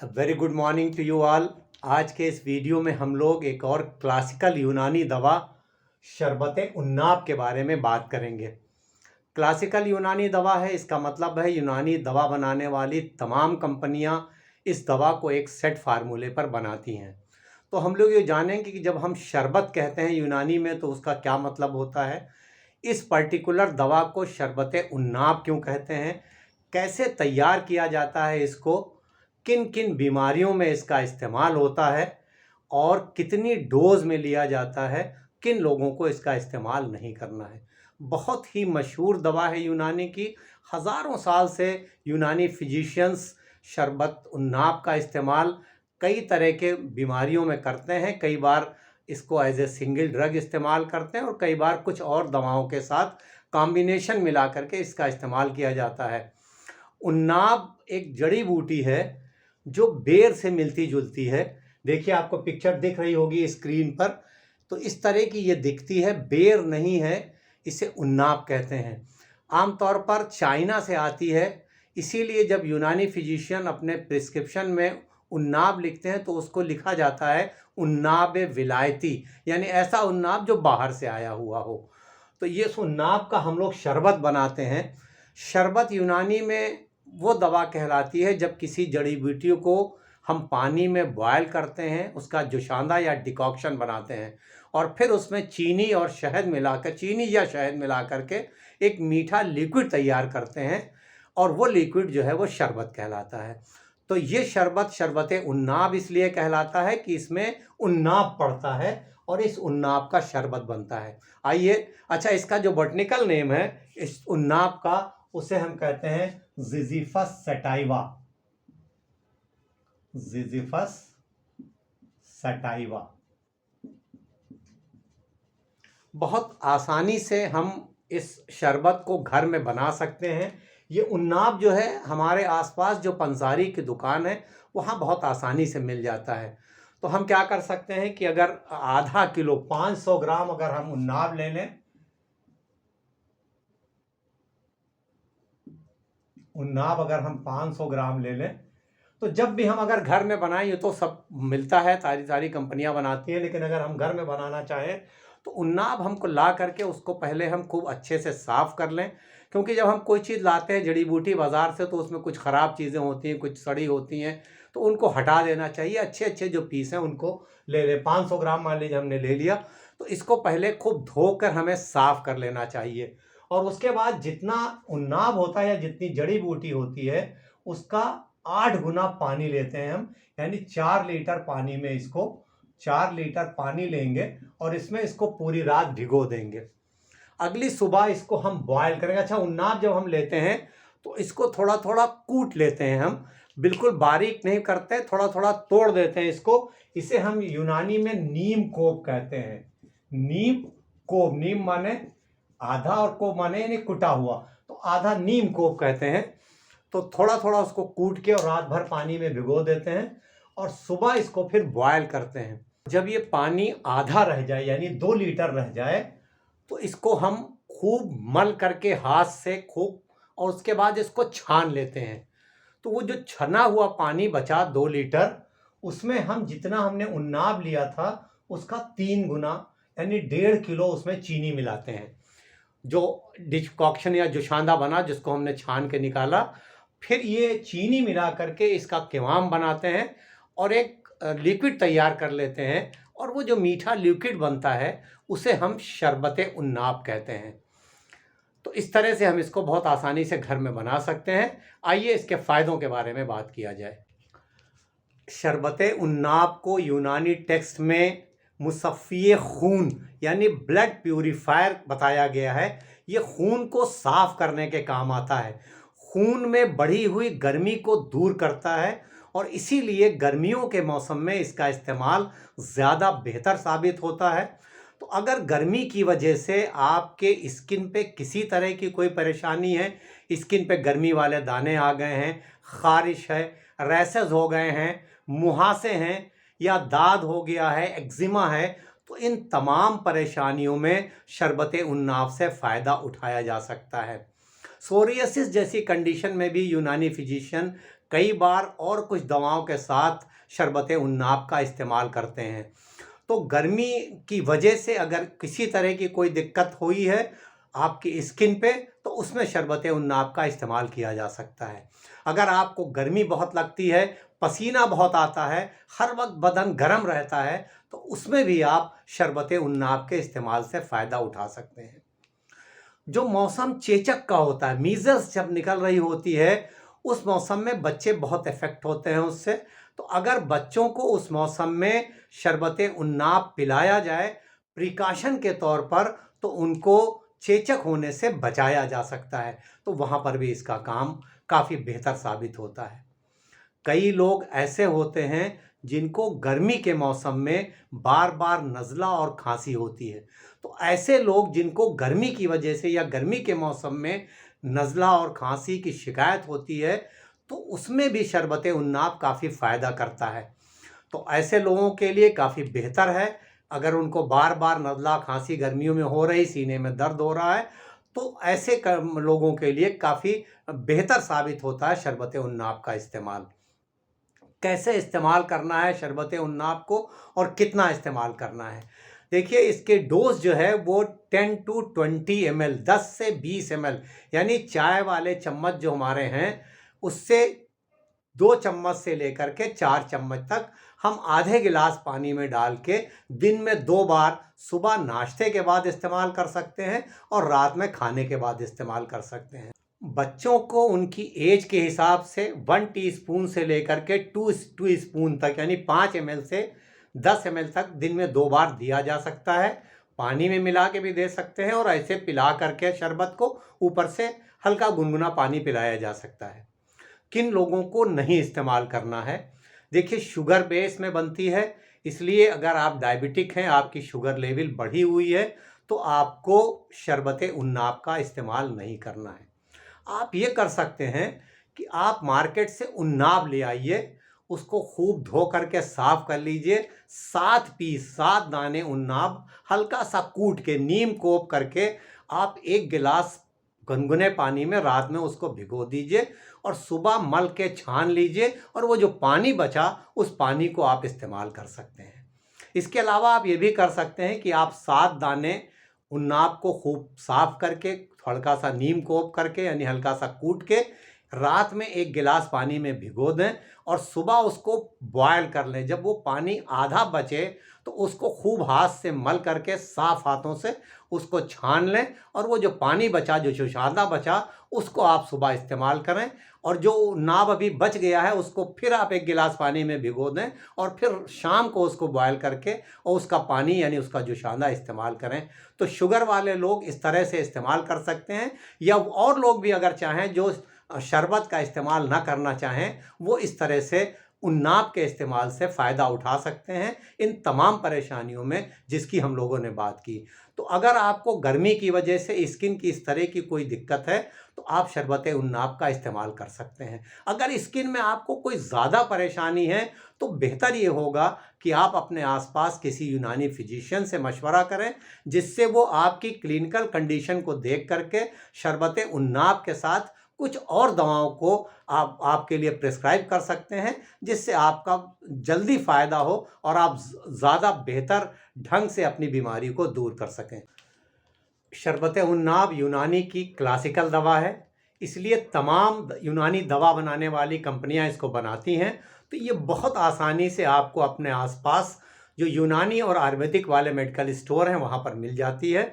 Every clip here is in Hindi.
Very good morning to you all. आज के इस वीडियो में हम लोग एक और क्लासिकल यूनानी दवा शरबत उन्नाब के बारे में बात करेंगे। क्लासिकल यूनानी दवा है, इसका मतलब है यूनानी दवा बनाने वाली तमाम कंपनियां इस दवा को एक सेट फार्मूले पर बनाती हैं। तो हम लोग ये जानेंगे कि जब हम शरबत कहते हैं यूनानी में तो उसका क्या मतलब होता है, इस पर्टिकुलर दवा को शरबत उन्नाब क्यों कहते हैं, कैसे तैयार किया जाता है इसको, किन किन बीमारियों में इसका इस्तेमाल होता है और कितनी डोज में लिया जाता है, किन लोगों को इसका इस्तेमाल नहीं करना है। बहुत ही मशहूर दवा है यूनानी की। हज़ारों साल से यूनानी फिजिशियंस शरबत उन्नाब का इस्तेमाल कई तरह के बीमारियों में करते हैं। कई बार इसको एज ए सिंगल ड्रग इस्तेमाल करते हैं और कई बार कुछ और दवाओं के साथ कॉम्बिनेशन मिला करके इसका इस्तेमाल किया जाता है। उन्नाब एक जड़ी बूटी है जो बेर से मिलती जुलती है। देखिए, आपको पिक्चर दिख रही होगी स्क्रीन पर, तो इस तरह की ये दिखती है, बेर नहीं है, इसे उन्नाब कहते हैं। आमतौर पर चाइना से आती है, इसीलिए जब यूनानी फिजिशियन अपने प्रिस्क्रिप्शन में उन्नाब लिखते हैं तो उसको लिखा जाता है उन्नाब विलायती, यानी ऐसा उन्नाब जो बाहर से आया हुआ हो। तो ये उन्नाब का हम लोग शरबत बनाते हैं। शरबत यूनानी में वो दवा कहलाती है जब किसी जड़ी बूटी को हम पानी में बॉयल करते हैं, उसका जुशांदा या डिकॉक्शन बनाते हैं और फिर उसमें चीनी और शहद मिलाकर, चीनी या शहद मिला करके एक मीठा लिक्विड तैयार करते हैं और वो लिक्विड जो है वो शरबत कहलाता है। तो ये शरबत शरबत उन्नाब इसलिए कहलाता है कि इसमें उन्नाब पड़ता है और इस उन्नाब का शरबत बनता है। आइए, अच्छा, इसका जो बॉटनिकल नेम है इस उन्नाब का, उसे हम कहते हैं जिजीफस सटाइवा। जिजीफस सटाइवा। बहुत आसानी से हम इस शरबत को घर में बना सकते हैं। ये उन्नाब जो है हमारे आसपास जो पंसारी की दुकान है वहाँ बहुत आसानी से मिल जाता है। तो हम क्या कर सकते हैं कि अगर आधा किलो 500 ग्राम अगर हम उन्नाब ले लें, उन्नाब अगर हम 500 ग्राम ले लें, तो जब भी हम अगर घर में बनाएं, ये तो सब मिलता है, सारी सारी कंपनियां बनाती हैं, लेकिन अगर हम घर में बनाना चाहें तो उन्नाब हमको ला करके उसको पहले हम खूब अच्छे से साफ़ कर लें। क्योंकि जब हम कोई चीज़ लाते हैं जड़ी बूटी बाज़ार से तो उसमें कुछ ख़राब चीज़ें होती हैं, कुछ सड़ी होती हैं, तो उनको हटा देना चाहिए। अच्छे अच्छे जो पीस हैं उनको ले लें। 500 ग्राम मान लीजिए हमने ले लिया, तो इसको पहले खूब धोकर हमें साफ़ कर लेना चाहिए और उसके बाद जितना उन्नाब होता है या जितनी जड़ी बूटी होती है उसका 8 गुना पानी लेते हैं हम, यानी 4 लीटर पानी में इसको 4 लीटर पानी लेंगे और इसमें इसको पूरी रात भिगो देंगे। अगली सुबह इसको हम बॉयल करेंगे। अच्छा, उन्नाब जब हम लेते हैं तो इसको थोड़ा थोड़ा कूट लेते हैं हम, बिल्कुल बारीक नहीं करते, थोड़ा थोड़ा तोड़ देते हैं इसको। इसे हम यूनानी में नीम कोप कहते हैं। नीम कोप, नीम माने आधा और कोप माने यानी कुटा हुआ, तो आधा नीम कोप कहते हैं। तो थोड़ा थोड़ा उसको कूट के और रात भर पानी में भिगो देते हैं और सुबह इसको फिर बॉयल करते हैं। जब ये पानी आधा रह जाए यानी 2 लीटर रह जाए तो इसको हम खूब मल करके हाथ से खूब, और उसके बाद इसको छान लेते हैं। तो वो जो छना हुआ पानी बचा 2 लीटर, उसमें हम जितना हमने उन्नाब लिया था उसका 3 गुना यानी 1.5 किलो उसमें चीनी मिलाते हैं। जो डिकॉक्शन या जुशांदा बना जिसको हमने छान के निकाला, फिर ये चीनी मिला करके इसका क़िवाम बनाते हैं और एक लिक्विड तैयार कर लेते हैं और वो जो मीठा लिक्विड बनता है उसे हम शरबत उन्नाब कहते हैं। तो इस तरह से हम इसको बहुत आसानी से घर में बना सकते हैं। आइए इसके फ़ायदों के बारे में बात किया जाए। शरबत उन्नाब को यूनानी टेक्स्ट में मुसफ़्फ़ी खून यानी ब्लड प्यूरीफायर बताया गया है। ये खून को साफ़ करने के काम आता है, खून में बढ़ी हुई गर्मी को दूर करता है और इसीलिए गर्मियों के मौसम में इसका इस्तेमाल ज़्यादा बेहतर साबित होता है। तो अगर गर्मी की वजह से आपके स्किन पे किसी तरह की कोई परेशानी है, स्किन पे गर्मी वाले दाने आ गए हैं, ख़ारिश है, रैशेज़ हो गए हैं, मुहासे हैं या दाद हो गया है, एक्जिमा है, तो इन तमाम परेशानियों में शरबत उन्नाब से फ़ायदा उठाया जा सकता है। सोरियासिस जैसी कंडीशन में भी यूनानी फिजिशियन कई बार और कुछ दवाओं के साथ शरबत उन्नाब का इस्तेमाल करते हैं। तो गर्मी की वजह से अगर किसी तरह की कोई दिक्कत हुई है आपकी स्किन पे, तो उसमें शरबत उन्नाब का इस्तेमाल किया जा सकता है। अगर आपको गर्मी बहुत लगती है, पसीना बहुत आता है, हर वक्त बदन गर्म रहता है, तो उसमें भी आप शरबत उन्नाब के इस्तेमाल से फ़ायदा उठा सकते हैं। जो मौसम चेचक का होता है, मीज़ल्स जब निकल रही होती है, उस मौसम में बच्चे बहुत इफ़ेक्ट होते हैं उससे। तो अगर बच्चों को उस मौसम में शरबत उन्नाब पिलाया जाए प्रिकॉशन के तौर पर, तो उनको चेचक होने से बचाया जा सकता है। तो वहाँ पर भी इसका काम काफ़ी बेहतर साबित होता है। कई लोग ऐसे होते हैं जिनको गर्मी के मौसम में बार बार नज़ला और खांसी होती है। तो ऐसे लोग जिनको गर्मी की वजह से या गर्मी के मौसम में नज़ला और खांसी की शिकायत होती है, तो उसमें भी शरबत उन्नाब काफ़ी फ़ायदा करता है। तो ऐसे लोगों के लिए काफ़ी बेहतर है। अगर उनको बार बार नज़ला खांसी गर्मियों में हो रही, सीने में दर्द हो रहा है, तो ऐसे लोगों के लिए काफ़ी बेहतर साबित होता है शरबत उन्नाब का इस्तेमाल। कैसे इस्तेमाल करना है शरबत उन्नाब को और कितना इस्तेमाल करना है? देखिए, इसके डोज जो है वो 10 to 20 ml, 10 से 20 ml, यानी चाय वाले चम्मच जो हमारे हैं उससे 2 चम्मच से लेकर के 4 चम्मच तक हम आधे गिलास पानी में डाल के दिन में 2 बार, सुबह नाश्ते के बाद इस्तेमाल कर सकते हैं और रात में खाने के बाद इस्तेमाल कर सकते हैं। बच्चों को उनकी एज के हिसाब से 1 टीस्पून से लेकर के 2 स्पून तक, यानी 5 ml से 10 ml तक दिन में 2 बार दिया जा सकता है। पानी में मिला के भी दे सकते हैं और ऐसे पिला करके शरबत को ऊपर से हल्का गुनगुना पानी पिलाया जा सकता है। किन लोगों को नहीं इस्तेमाल करना है? देखिए, शुगर बेस में बनती है, इसलिए अगर आप डायबिटिक हैं, आपकी शुगर लेवल बढ़ी हुई है, तो आपको शरबत उन्नाब का इस्तेमाल नहीं करना है। आप ये कर सकते हैं कि आप मार्केट से उन्नाब ले आइए, उसको खूब धो करके साफ कर लीजिए। 7 दाने उन्नाब हल्का सा कूट के, नीम कोप करके आप 1 गिलास गुनगुने पानी में रात में उसको भिगो दीजिए और सुबह मल के छान लीजिए, और वो जो पानी बचा उस पानी को आप इस्तेमाल कर सकते हैं। इसके अलावा आप ये भी कर सकते हैं कि आप 7 दाने उन्नाब को खूब साफ करके, हल्का सा नीम कोप करके, यानी हल्का सा कूट के रात में 1 गिलास पानी में भिगो दें और सुबह उसको बॉयल कर लें। जब वो पानी आधा बचे तो उसको खूब हाथ से मल करके साफ हाथों से उसको छान लें, और वो जो पानी बचा, जो शुशादा बचा, उसको आप सुबह इस्तेमाल करें। और जो नाब अभी बच गया है उसको फिर आप 1 गिलास पानी में भिगो दें और फिर शाम को उसको बॉयल करके और उसका पानी, यानी उसका जुशादा, इस्तेमाल करें। तो शुगर वाले लोग इस तरह से इस्तेमाल कर सकते हैं, या और लोग भी अगर चाहें जो शरबत का इस्तेमाल ना करना चाहें, वो इस तरह से उन्नाब के इस्तेमाल से फ़ायदा उठा सकते हैं इन तमाम परेशानियों में जिसकी हम लोगों ने बात की। तो अगर आपको गर्मी की वजह से स्किन की इस तरह की कोई दिक्कत है, तो आप शरबत उन्नाब का इस्तेमाल कर सकते हैं। अगर स्किन में आपको कोई ज़्यादा परेशानी है, तो बेहतर ये होगा कि आप अपने आसपास किसी यूनानी फिजिशियन से मशवरा करें, जिससे वो आपकी क्लिनिकल कंडीशन को देख करके शरबत उन्नाब के साथ कुछ और दवाओं को आपके लिए प्रिस्क्राइब कर सकते हैं, जिससे आपका जल्दी फ़ायदा हो और आप ज़्यादा बेहतर ढंग से अपनी बीमारी को दूर कर सकें। शरबत उन्नाब यूनानी की क्लासिकल दवा है, इसलिए तमाम यूनानी दवा बनाने वाली कंपनियां इसको बनाती हैं। तो ये बहुत आसानी से आपको अपने आसपास जो यूनानी और आयुर्वेदिक वाले मेडिकल स्टोर हैं वहाँ पर मिल जाती है।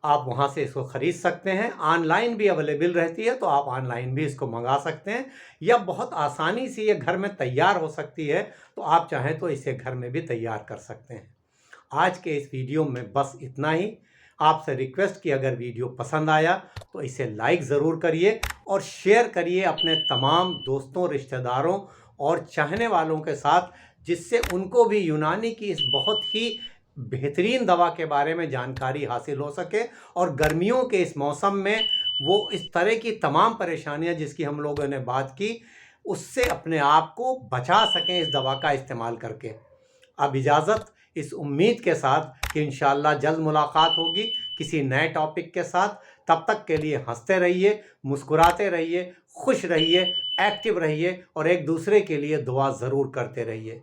आप वहाँ से इसको ख़रीद सकते हैं। ऑनलाइन भी अवेलेबल रहती है, तो आप ऑनलाइन भी इसको मंगा सकते हैं, या बहुत आसानी से ये घर में तैयार हो सकती है, तो आप चाहें तो इसे घर में भी तैयार कर सकते हैं। आज के इस वीडियो में बस इतना ही। आपसे रिक्वेस्ट कि अगर वीडियो पसंद आया तो इसे लाइक ज़रूर करिए और शेयर करिए अपने तमाम दोस्तों, रिश्तेदारों और चाहने वालों के साथ, जिससे उनको भी यूनानी की इस बहुत ही बेहतरीन दवा के बारे में जानकारी हासिल हो सके और गर्मियों के इस मौसम में वो इस तरह की तमाम परेशानियां जिसकी हम लोगों ने बात की, उससे अपने आप को बचा सकें इस दवा का इस्तेमाल करके। अब इजाज़त, इस उम्मीद के साथ कि इंशाअल्लाह जल्द मुलाकात होगी किसी नए टॉपिक के साथ। तब तक के लिए हंसते रहिए, मुस्कुराते रहिए, खुश रहिए, एक्टिव रहिए और एक दूसरे के लिए दुआ ज़रूर करते रहिए।